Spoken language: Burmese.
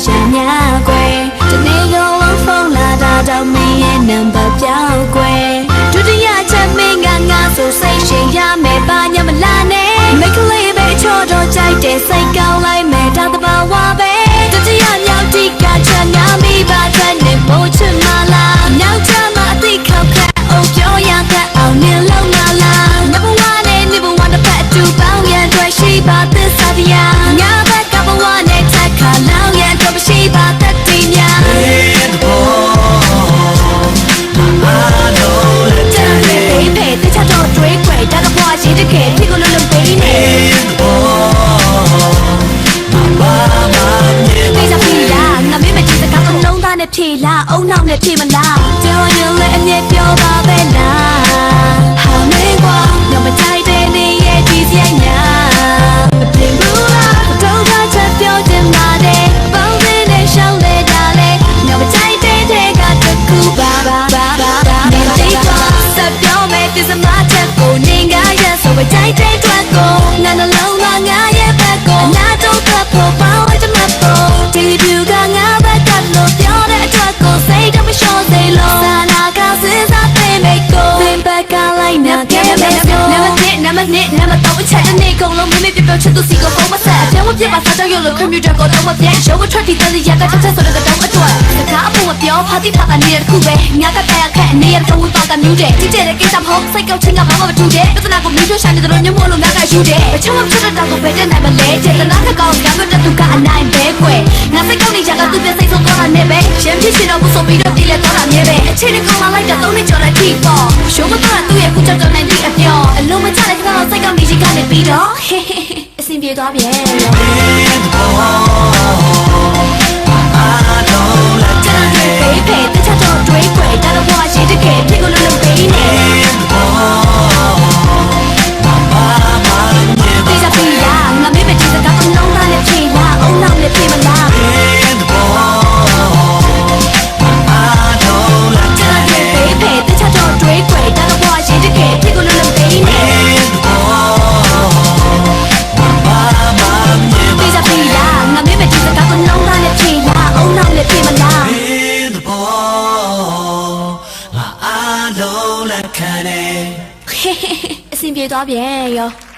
ရများကွယ်တနေ့လုံးလုံးဖုန်းလာတာတော့မင်းရဲ့နံပါတ်ပြောင်းကွယ်ဒုတိယချက်မင်းကငါဆိုစိတ်ရှင်ရမယ်ပါညမလာနဲ့မိတ်ကလေးပဲချောတော့ကြိုက်တယ်စိတ်ကောင်းလိုက်မယ်ဒါတဘာဝပဲတတိယမြောက်တိကချမ်းများမိပါတဲ့နဲ့မို့ချင်မလားနောက်ချမ်းမအသိခောက်ခက်အောင်ပြောရတဲ့အောင်နေလုံးမလား Number 1နဲ့ Number 1တစ်ဖက်တူပေါင်းရန်တွေ့ရှိပါသစ္စာတရားငါဘက်ကဘဝနဲ့ထက်ခါလောင်းရန်တော့မရှိပါတတ်တင်များတခြားတော့တွေးခွဲတာတော့ဘွားရှိတဲ့ခေဖြစ်ကိုလုံးလုံးပေးနေမေးစားပြီလားငါမေးမကြည့်စကားလုံးသားနဲ့ဖြေလားအုံနောက်နဲ့ဖြေမလားကြော်ရင်လည်းအမြဲပြောပါပဲလားဟာမေးကွာငါမကြိုက်တဲ့နေရဲ့ဒီစရိုက်ညာမပြင်ဘူးလားတော့ကချက်ပြောချင်ပါတယ်ပေါင်းတဲ့နဲ့ရှောင်းလေတာလေငါမကြိုက်တဲ့ကတခုပါနေတိတ်ပါစပြောမဲ့ဒီစမချက်ကိုနေငါရဲ့ဆိုပဲကြိုက်တဲ့အတွက်ကိုငါနှလုံးသားငါရဲ့ဘက်ကိုအနာတော့ကဖို့ပေါင်းတဲ့မဖို့ဒီပြူကငါဘက်ကလို့ပြောတဲ့အတွက်ကိုစိတ်တော့မလျှော့သေးလို့စာနာကစဉ်းစားပေးမိတ်ကိုသင်ဘက်ကလိုက်နာခဲ့မယ်ဆိုနံပါတ်1နံပါတ်2နံပါတ်3အချက်တစ်နေ့ကုန်လုံးမမေ့ပြပြောချစ်သူစီကိုဖုန်းမဆက်အပြောင်းမပြပါစားကြောက်ရွံ့လို့ကွန်ပျူတာကိုတော့မပြတ်ရုပ်မထွက်တီးတဲ့ရကချက်ချက်ဆိုတဲ့တော့အတွက်စကားအဖို့မပြောဖာတိဖာကနေတစ်ခုပဲငါကတဲ့အခက်အနေရတော့ဝပါကမြူးတယ်ကြည့်တဲ့ကိစ္စမဟုတ်စိတ်ကောက်ချင်းကဘာမှမတူတဲ့ပြဿနာကိုမြူးချဆိုင်တဲ့တို့ညမို့လို့ငါကယူတယ်အချောင်းဖြစ်တဲ့တောင်ကိုပဲတဲ့နိုင်မလဲတဲ့တနာကကောင်းငါတို့တူကအနိုင်ပဲကွယ်ငါစိတ်ကောက်နေကြကသူပြစိတ်ဆုံးတော့တာနဲ့ပဲရမ်းဖြစ်ရှင်တော့ဘူးဆိုပြီးတော့တည်လဲတော့တာမြဲပဲအချိန်နဲ့ကောင်းလာလိုက်တော့3နှစ်ကျော်လိုက်ပြီပေါ့ရှိုးမတော့သူ့ရဲ့ခုချက်တော့နိုင်ပြီအပြောအလုံးမချတဲ့ကတော့စိတ်ကောက်နေချင်ကနေပြီးတော့အဆင်ပြေသွားပြန်ရောဖေးတခြားတော့တွေးခွဲတာတော့ဘွားရှိတဲ့ခေဖြစ်ကိုလုံးလုံးပေးနေတေးစားပြီလားငါမေးမကြည့်စကားအလုံးသားနဲ့ဖြေလားအုံနောက်နဲ့ဖြေမလားဖေးတခြားတော့တွေးခွဲတာတော့ဘွားရှိတဲ့ခေဖြစ်ကိုလုံးလုံးပေးနေတေးစားပြီလားငါမေးမကြည့်စကားအလုံးသားနဲ့ဖြေလားအုံနောက်နဲ့ဖြေမလားအဆင်ပြေသွားပြန်ရော